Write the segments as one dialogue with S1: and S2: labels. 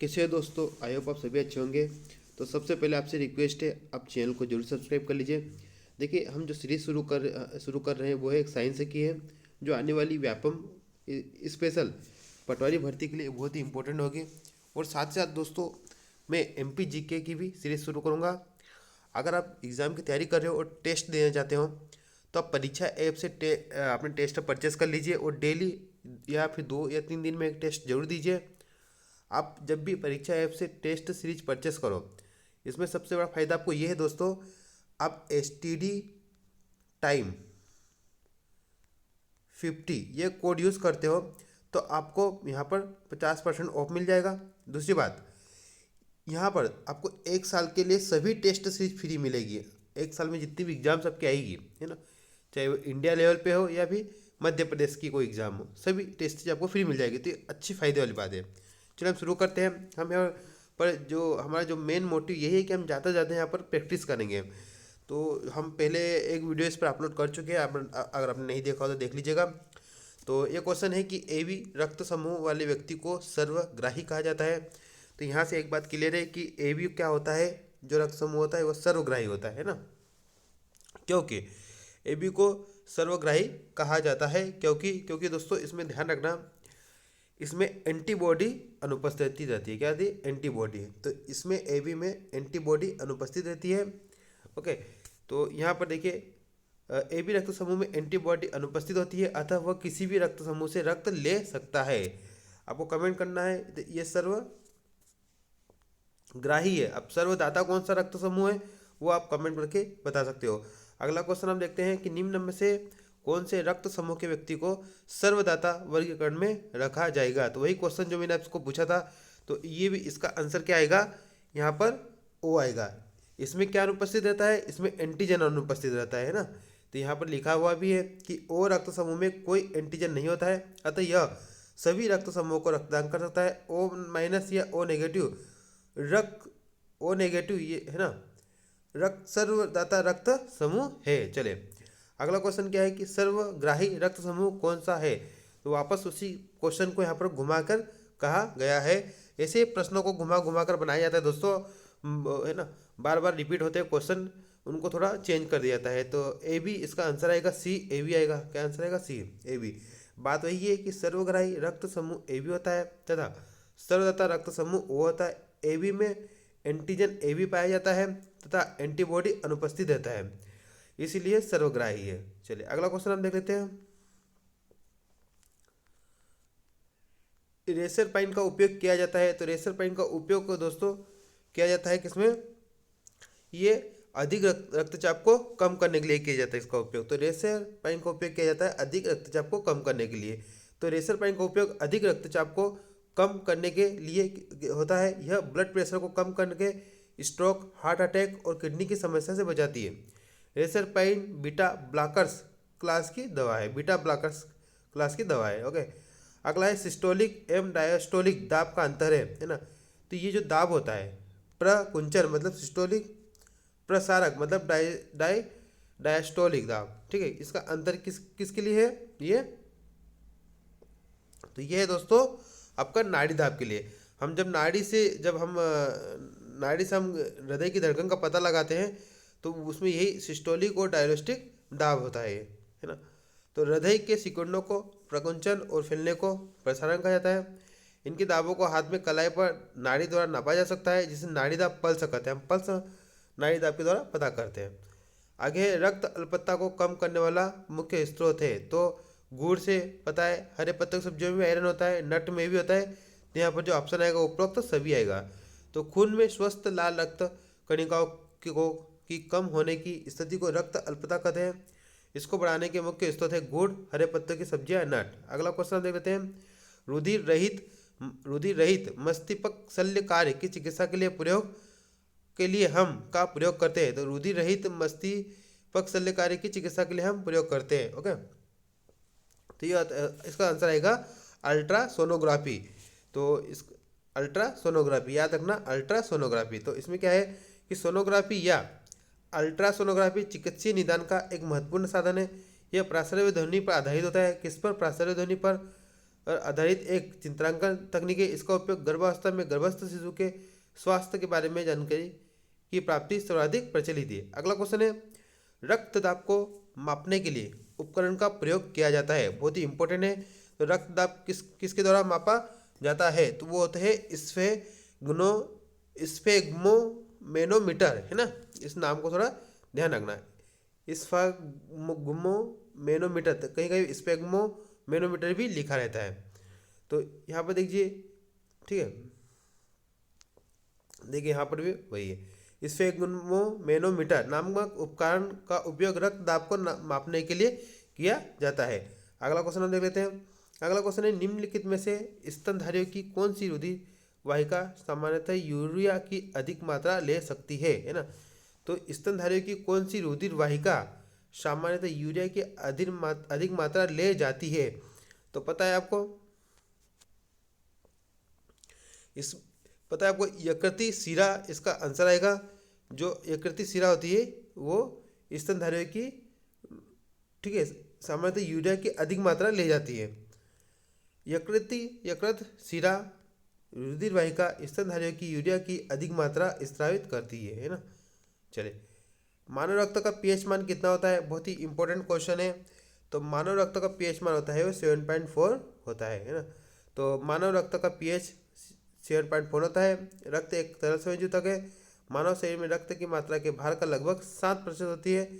S1: कैसे हो दोस्तों? आई होप आप सभी अच्छे होंगे। तो सबसे पहले आपसे रिक्वेस्ट है, आप चैनल को जरूर सब्सक्राइब कर लीजिए। देखिए, हम जो सीरीज शुरू कर रहे हैं वो है एक साइंस की है, जो आने वाली व्यापम स्पेशल पटवारी भर्ती के लिए बहुत ही इंपॉर्टेंट होगी। और साथ ही साथ दोस्तों, मैं एमपी जीके की भी सीरीज शुरू करूँगा। अगर आप एग्ज़ाम की तैयारी कर रहे हो और टेस्ट देना चाहते हो, तो आप परीक्षा ऐप से अपने टेस्ट परचेस कर लीजिए और डेली या फिर 2 या 3 दिन में एक टेस्ट जरूर दीजिए। आप जब भी परीक्षा ऐप से टेस्ट सीरीज परचेस करो, इसमें सबसे बड़ा फ़ायदा आपको ये है दोस्तों, आप STD टाइम 50 ये कोड यूज़ करते हो तो आपको यहाँ पर 50% ऑफ मिल जाएगा। दूसरी बात, यहाँ पर आपको 1 साल के लिए सभी टेस्ट सीरीज फ्री मिलेगी। 1 साल में जितनी भी एग्जाम्स आपकी आएगी, है ना, चाहे वो इंडिया लेवल पे हो या फिर मध्य प्रदेश की कोई एग्ज़ाम हो, सभी टेस्ट सीरीज आपको फ्री मिल जाएगी। तो ये अच्छी फ़ायदे वाली बात है। चलिए हम शुरू करते हैं। हम यहाँ पर जो हमारा जो मेन मोटिव यही है कि हम जाते जाते यहाँ पर प्रैक्टिस करेंगे। तो हम पहले एक वीडियो इस पर अपलोड कर चुके हैं, अगर आपने नहीं देखा हो तो देख लीजिएगा। तो ये क्वेश्चन है कि AB रक्त समूह वाले व्यक्ति को सर्वग्राही कहा जाता है। तो यहाँ से एक बात क्लियर है कि AB क्या होता है, जो रक्त समूह होता है वो सर्वग्राही होता है ना। क्योंकि AB को सर्वग्राही कहा जाता है क्योंकि क्योंकि दोस्तों इसमें ध्यान रखना, इसमें एंटीबॉडी अनुपस्थित रहती है। क्या रहती है? एंटीबॉडी। तो इसमें AB में एंटीबॉडी अनुपस्थित रहती है। ओके, तो यहाँ पर देखिए, AB रक्त समूह में एंटीबॉडी अनुपस्थित होती है, अतः वह किसी भी रक्त समूह से रक्त ले सकता है। आपको कमेंट करना है, तो ये सर्वग्राही है। अब सर्वदाता कौन सा रक्त समूह है वो आप कमेंट करके बता सकते हो। अगला क्वेश्चन हम देखते हैं कि निम्न में से कौन से रक्त समूह के व्यक्ति को सर्वदाता वर्गीकरण में रखा जाएगा। तो वही क्वेश्चन जो मैंने आपको पूछा था, तो ये भी इसका आंसर क्या आएगा, यहाँ पर O आएगा। इसमें क्या अनुपस्थित रहता है? इसमें एंटीजन अनुपस्थित रहता है ना। तो यहाँ पर लिखा हुआ भी है कि O रक्त समूह में कोई एंटीजन नहीं होता है, अतः यह सभी रक्त समूह को रक्तदान कर सकता है। O- या O नेगेटिव ये है ना, रक्त सर्वदाता रक्त समूह है। चले, अगला क्वेश्चन क्या है कि सर्वग्राही रक्त समूह कौन सा है। तो वापस उसी क्वेश्चन को यहाँ पर घुमाकर कहा गया है। ऐसे प्रश्नों को घुमा घुमा कर बनाया जाता है दोस्तों, है ना, बार बार रिपीट होते हैं क्वेश्चन, उनको थोड़ा चेंज कर दिया जाता है। तो AB इसका आंसर आएगा C, AB आएगा। क्या आंसर आएगा? C, AB। बात वही है कि सर्वग्राही रक्त समूह AB होता है तथा सर्वदाता रक्त समूह O होता है। AB में एंटीजन AB पाया जाता है तथा एंटीबॉडी अनुपस्थित रहता है, इसीलिए सर्वग्राही है। चलिए अगला क्वेश्चन हम देख लेते हैं। रेसर पाइन का उपयोग किया जाता है। तो रेसर पाइन का उपयोग दोस्तों किया जाता है किसमें? ये अधिक रक्तचाप को कम करने के लिए किया जाता है इसका उपयोग। तो रेसर पाइन का उपयोग किया जाता है अधिक रक्तचाप को कम करने के लिए। तो रेसर पाइन का उपयोग अधिक रक्तचाप को कम करने के लिए होता है। यह ब्लड प्रेशर को कम करके स्ट्रोक, हार्ट अटैक और किडनी की समस्या से बचाती है। Racer pine beta blockers class की दवा है। बीटा ब्लॉकर्स क्लास की दवा है। ओके, अगला है सिस्टोलिक एवं डायस्टोलिक दाब का अंतर है ना। तो ये जो दाब होता है, प्रकुंचन मतलब सिस्टोलिक, प्रसारक मतलब डायस्टोलिक दाब, ठीक है। इसका अंतर किसके लिए है ये? तो ये है दोस्तों आपका नाड़ी दाब के लिए। हम जब नाड़ी से हम हृदय की धड़कन का पता लगाते हैं, तो उसमें यही सिस्टोलिक और डायस्टोलिक दाब होता है ना। तो हृदय के सिकुड़नों को प्रकुंचन और फैलने को प्रसारण कहा जाता है। इनके दाबों को हाथ में कलाई पर नाड़ी द्वारा नापा जा सकता है, जिसे नाड़ी दाब पल्स कहते हैं। हम पल्स नाड़ी दाब के द्वारा पता करते हैं। आगे, रक्त अल्पत्ता को कम करने वाला मुख्य स्रोत है। तो गुड़ से पता है, हरे पत्ते की सब्जियों में आयरन होता है, नट में भी होता है। तो यहाँ पर जो ऑप्शन आएगा उपरोक्त तो सभी आएगा। तो खून में स्वस्थ लाल रक्त कणिकाओं की कम होने की स्थिति को रक्त अल्पता कहते हैं। इसको बढ़ाने के मुख्य स्रोत है गुड़, हरे पत्तों की सब्जियां, नट। अगला क्वेश्चन देख लेते हैं। रुधिर रहित मस्तिष्क शल्य कार्य की चिकित्सा के लिए हम का प्रयोग करते हैं। तो रुधिर रहित मस्तिष्क शल्य कार्य की चिकित्सा के लिए हम प्रयोग करते हैं। ओके, तो ये इसका आंसर आएगा अल्ट्रासोनोग्राफी। तो इस अल्ट्रासोनोग्राफी याद रखना, अल्ट्रासोनोग्राफी। तो इसमें क्या है कि सोनोग्राफी या अल्ट्रासोनोग्राफी चिकित्सीय निदान का एक महत्वपूर्ण साधन है। यह प्रासर्य ध्वनि पर आधारित होता है। किस पर? प्रासर्य ध्वनि पर। और आधारित एक चित्रांकन तकनीक है। इसका उपयोग गर्भावस्था में गर्भस्थ शिशु के स्वास्थ्य के बारे में जानकारी की प्राप्ति सर्वाधिक प्रचलित है। अगला क्वेश्चन है, रक्तदाब को मापने के लिए उपकरण का प्रयोग किया जाता है। बहुत ही इंपॉर्टेंट है। तो रक्तदाब किसके द्वारा मापा जाता है? तो वो होता है स्फेग्मोमेनोमीटर, है ना। इस नाम को थोड़ा ध्यान रखना है। स्फेग्मोमेनोमीटर, कहीं कहीं स्फेग्मोमेनोमीटर भी लिखा रहता है। तो यहाँ पर देखिए, ठीक है, देखिए यहाँ पर भी वही है। स्फेग्मोमेनोमीटर नामक उपकरण का उपयोग रक्तदाब को मापने के लिए किया जाता है। अगला क्वेश्चन हम देख लेते हैं। अगला क्वेश्चन है, निम्नलिखित में से स्तनधारियों की कौन सी रुधिर वाहिका सामान्यतः यूरिया की अधिक मात्रा ले सकती है ना। तो स्तनधारियों की कौन सी रुधिर वाहिका सामान्यतः यूरिया की अधिक मात्रा ले जाती है? तो पता है आपको, यकृतीय शिरा इसका आंसर आएगा। जो यकृतीय शिरा होती है वो स्तनधारियों की, ठीक है, सामान्यतः यूरिया की अधिक मात्रा ले जाती है। यकृत शिरा रुधिर वाहिका स्तनधारियों की यूरिया की अधिक मात्रा स्रावित करती है ना। चलिए, मानव रक्त का पीएच मान कितना होता है? बहुत ही इंपॉर्टेंट क्वेश्चन है। तो मानव रक्त का पीएच मान होता है वो 7.4 होता है ना। तो मानव रक्त का पीएच 7.4 होता है। रक्त एक तरल संयोजक है। मानव शरीर में रक्त की मात्रा के भार का लगभग 7% होती है।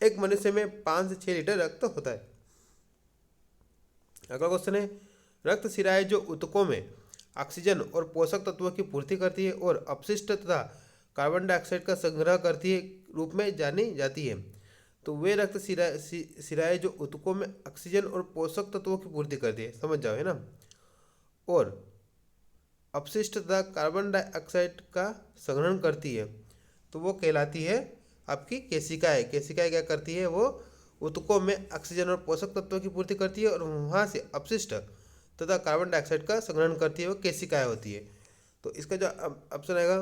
S1: एक मनुष्य में 5 से 6 लीटर रक्त होता है। अगला क्वेश्चन है, रक्त शिराएं जो ऊतकों में ऑक्सीजन और पोषक तत्वों की पूर्ति करती है और अपशिष्ट तथा कार्बन डाइऑक्साइड का संग्रह करती है रूप में जानी जाती है। तो वे रक्त शिराएं जो ऊतकों में ऑक्सीजन और पोषक तत्वों की पूर्ति करती है, समझ जाओ, है ना, और अपशिष्ट तथा कार्बन डाइऑक्साइड का संग्रहण करती है, तो वो कहलाती है आपकी केशिकाएं। केशिकाएं क्या करती है? वो ऊतकों में ऑक्सीजन और पोषक तत्वों की पूर्ति करती है और वहाँ से अपशिष्ट तथा कार्बन डाइऑक्साइड का संग्रहण करती है, वो केशिकाएं होती है। तो इसका जो ऑप्शन आएगा,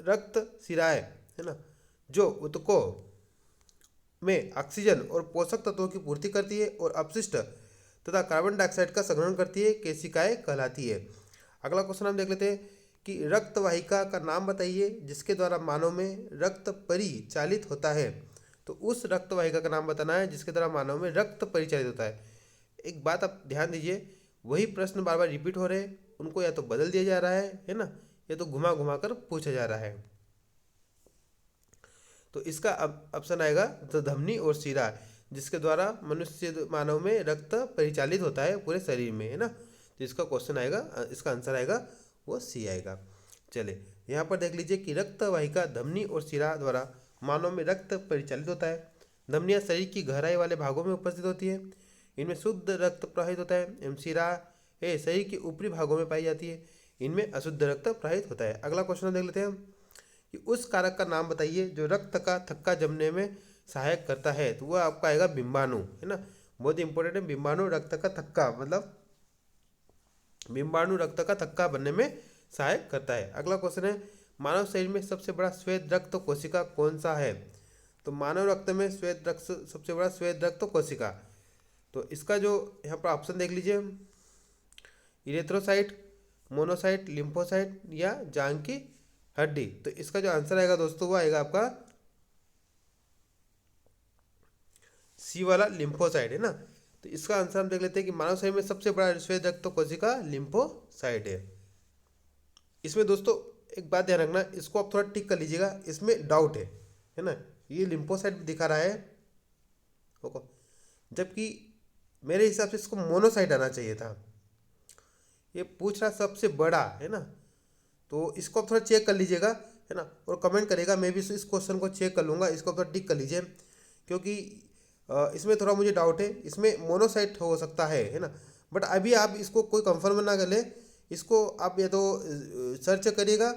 S1: रक्त शिराएं, है ना, जो ऊतकों में ऑक्सीजन और पोषक तत्वों की पूर्ति करती है और अपशिष्ट तथा कार्बन डाइऑक्साइड का संग्रहण करती है, केशिकाएं कहलाती है। अगला क्वेश्चन हम देख लेते हैं कि रक्त वाहिका का नाम बताइए जिसके द्वारा मानव में रक्त परिचालित होता है। तो उस रक्त वाहिका का नाम बताना है जिसके द्वारा मानव में रक्त परिचालित होता है। एक बात आप ध्यान दीजिए, वही प्रश्न बार बार रिपीट हो रहे हैं, उनको या तो बदल दिया जा रहा है ना, या तो घुमा घुमा कर पूछा जा रहा है। तो इसका ऑप्शन आएगा धमनी और शिरा, जिसके द्वारा मनुष्य मानव में रक्त परिचालित होता है पूरे शरीर में, है ना। तो इसका क्वेश्चन आएगा, इसका आंसर आएगा वो सी आएगा। चलिए, यहाँ पर देख लीजिए कि रक्त वाहिका धमनी और शिरा द्वारा मानव में रक्त परिचालित होता है। धमनियाँ शरीर की गहराई वाले भागों में उपस्थित होती है, इनमें शुद्ध रक्त प्रवाहित होता है। एवं शिरा शरीर के ऊपरी भागों में पाई जाती है, इनमें अशुद्ध रक्त प्रवाहित होता है। अगला क्वेश्चन देख लेते हैं कि उस कारक का नाम बताइए जो रक्त का थक्का जमने में सहायक करता है। तो वो आपका आएगा बिंबाणु, है ना। बहुत इंपॉर्टेंट है, बिंबाणु रक्त का थक्का, मतलब बिंबाणु रक्त का थक्का बनने में सहायक करता है। अगला क्वेश्चन है, मानव शरीर में सबसे बड़ा श्वेत रक्त कोशिका कौन सा है? तो मानव रक्त में श्वेत रक्त सबसे बड़ा श्वेत रक्त कोशिका, तो इसका जो यहाँ पर ऑप्शन देख लीजिए, इरेथ्रोसाइट, मोनोसाइट, लिम्फोसाइट या जांग की हड्डी। तो इसका जो आंसर आएगा दोस्तों वो आएगा आपका सी वाला लिम्फोसाइट, है ना। तो इसका आंसर हम देख लेते हैं कि मानव शरीर में सबसे बड़ा श्वेत रक्त कोशिका लिम्फोसाइट है। इसमें दोस्तों एक बात ध्यान रखना, इसको आप थोड़ा टिक कर लीजिएगा, इसमें डाउट है ना। ये लिम्फोसाइट दिखा रहा है ओके, जबकि मेरे हिसाब से इसको मोनोसाइट आना चाहिए था। ये पूछ रहा सबसे बड़ा, है ना, तो इसको आप थोड़ा चेक कर लीजिएगा, है ना, और कमेंट करेगा। मैं भी इस क्वेश्चन को चेक कर लूँगा, इसको थोड़ा टिक कर लीजिए, क्योंकि इसमें थोड़ा मुझे डाउट है, इसमें मोनोसाइट हो सकता है ना। बट अभी आप इसको कोई कंफर्म ना कर ले, इसको आप या तो सर्च करिएगा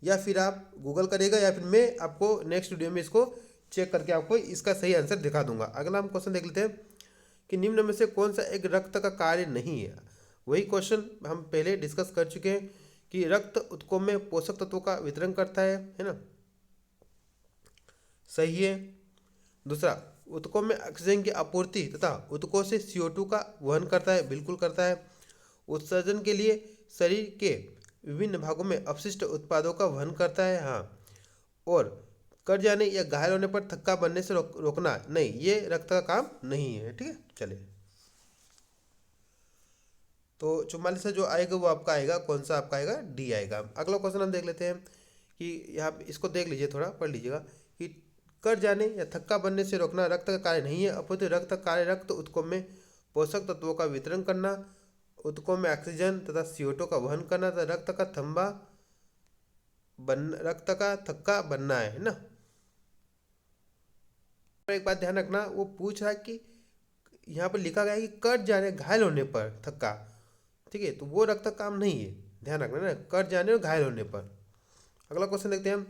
S1: या फिर आप गूगल करिएगा, या फिर मैं आपको नेक्स्ट वीडियो में इसको चेक करके आपको इसका सही आंसर दिखा दूंगा। अगला हम क्वेश्चन देख लेते हैं कि निम्न में से कौन सा एक रक्त का कार्य नहीं है। वही क्वेश्चन हम पहले डिस्कस कर चुके हैं कि रक्त ऊतकों में पोषक तत्वों का वितरण करता है ना। सही है। दूसरा, ऊतकों में ऑक्सीजन की आपूर्ति तथा ऊतकों से CO2 का वहन करता है, बिल्कुल करता है। उत्सर्जन के लिए शरीर के विभिन्न भागों में अपशिष्ट उत्पादों का वहन करता है, हाँ। और कट जाने या घायल होने पर थक्का बनने से रोकना नहीं, ये रक्त का काम नहीं है, ठीक है। चलिए, तो 44 से जो आएगा वो आपका आएगा, कौन सा आपका आएगा, डी आएगा। अगला क्वेश्चन हम देख लेते हैं कि यहाँ इसको देख लीजिए, थोड़ा पढ़ लीजिएगा कि कट जाने या थक्का बनने से रोकना रक्त का कार्य नहीं है, अपितु रक्त का कार्य रक्त ऊतकों में पोषक तत्वों का वितरण करना, ऊतकों में ऑक्सीजन तथा CO2 का वहन करना तथा रक्त का थक्का बनना है ना। एक बात ध्यान रखना, वो पूछ रहा है कि यहाँ पर लिखा गया है कि कट जाने घायल होने पर थक्का, ठीक है, तो वो रक्त का काम नहीं है, ध्यान रखना ना, कट जाने और घायल होने पर। अगला क्वेश्चन देखते हैं हम,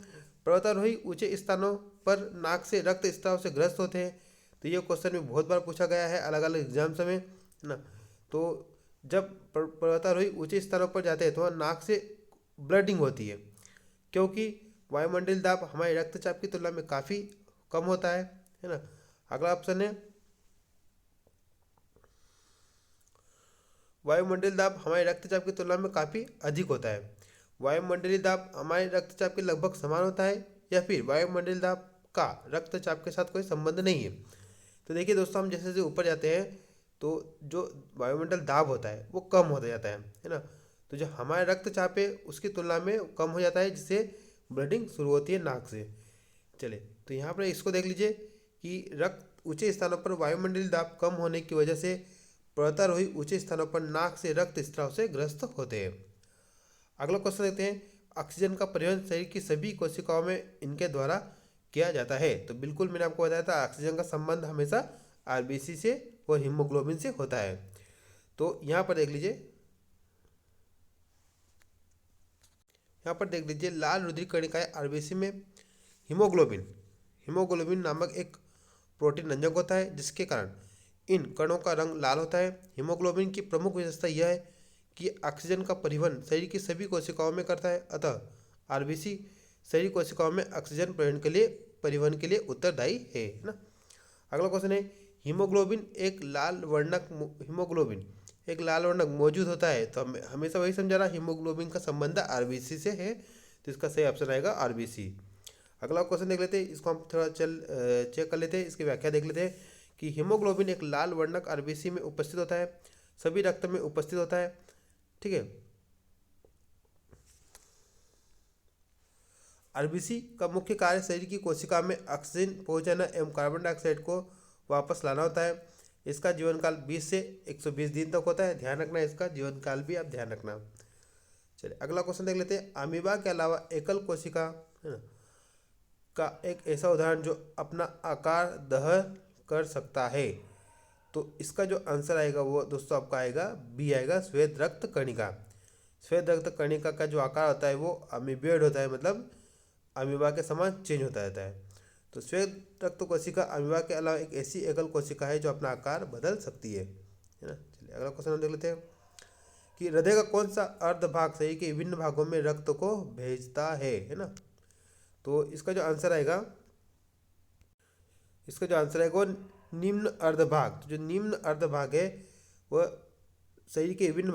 S1: पर्वतारोही ऊंचे स्थानों पर नाक से रक्त स्राव से ग्रस्त होते हैं। तो ये क्वेश्चन भी बहुत बार पूछा गया है अलग अलग एग्जाम्स में, है ना। तो जब पर्वतारोही ऊंचे स्थानों पर जाते हैं तो वहाँ नाक से ब्लडिंग होती है, क्योंकि वायुमंडलीय दाब हमारे रक्तचाप की तुलना में काफ़ी कम होता है ना। अगला ऑप्शन है, वायुमंडलीय दाब हमारे रक्तचाप की तुलना में काफ़ी अधिक होता है। वायुमंडलीय दाब हमारे रक्तचाप के लगभग समान होता है, या फिर वायुमंडलीय दाब का रक्तचाप के साथ कोई संबंध नहीं है। तो देखिए दोस्तों, हम जैसे जैसे ऊपर जाते हैं तो जो वायुमंडल दाब होता है वो कम होता जाता है ना। तो जो हमारा रक्तचाप है उसकी तुलना में कम हो जाता है, जिससे ब्लडिंग शुरू होती है नाक से। चले, तो यहाँ पर इसको देख लीजिए कि रक्त ऊंचे स्थानों पर वायुमंडलीय दाब कम होने की वजह से पर्वतारोही ऊंचे स्थानों पर नाक से रक्त स्राव से ग्रस्त होते हैं। अगला क्वेश्चन देखते हैं, ऑक्सीजन का परिवहन शरीर की सभी कोशिकाओं में इनके द्वारा किया जाता है। तो बिल्कुल मैंने आपको बताया था, ऑक्सीजन का संबंध हमेशा RBC से और हीमोग्लोबिन से होता है। तो यहाँ पर देख लीजिए, लाल रुधिर कणिकाएं RBC में हीमोग्लोबिन नामक एक प्रोटीन रंजक होता है, जिसके कारण इन कणों का रंग लाल होता है। हीमोग्लोबिन की प्रमुख विशेषता यह है कि ऑक्सीजन का परिवहन शरीर की सभी कोशिकाओं में करता है, अतः RBC शरीर कोशिकाओं में ऑक्सीजन परिवहन के लिए उत्तरदायी है ना। अगला क्वेश्चन है, हीमोग्लोबिन एक लाल वर्णक मौजूद होता है। तो हमेशा वही समझा रहा, हीमोग्लोबिन का संबंध RBC से है, तो इसका सही ऑप्शन आएगा RBC। अगला क्वेश्चन देख लेते हैं, इसको हम थोड़ा चेक कर लेते हैं, इसकी व्याख्या देख लेते हैं कि हीमोग्लोबिन एक लाल वर्णक RBC में उपस्थित होता है, सभी रक्त में उपस्थित होता है, ठीक है। RBC का मुख्य कार्य शरीर की कोशिका में ऑक्सीजन पहुंचाना एवं कार्बन डाइऑक्साइड को वापस लाना होता है। इसका जीवन काल 20 से 120 दिन तक होता है, ध्यान रखना, इसका जीवन काल भी आप ध्यान रखना। चलिए, अगला क्वेश्चन देख लेते हैं, अमीबा के अलावा एकल कोशिका, है ना, का एक ऐसा उदाहरण जो अपना आकार दहन कर सकता है। तो इसका जो आंसर आएगा वो दोस्तों आपका आएगा बी आएगा, श्वेत रक्त कणिका। श्वेत रक्त कणिका का जो आकार होता है वो अमीबियोइड होता है, मतलब अमीबा के समान चेंज होता रहता है। तो श्वेत रक्त कोशिका अमीबा के अलावा एक ऐसी एकल कोशिका है जो अपना आकार बदल सकती है ना। चलिए, अगला क्वेश्चन हम देख लेते हैं कि हृदय का कौन सा अर्ध भाग शरीर के विभिन्न भागों में रक्त को भेजता है ना। तो इसका जो आंसर आएगा वो निम्न अर्ध भाग। तो जो निम्न अर्ध भाग है वह शरीर के विभिन्न भाग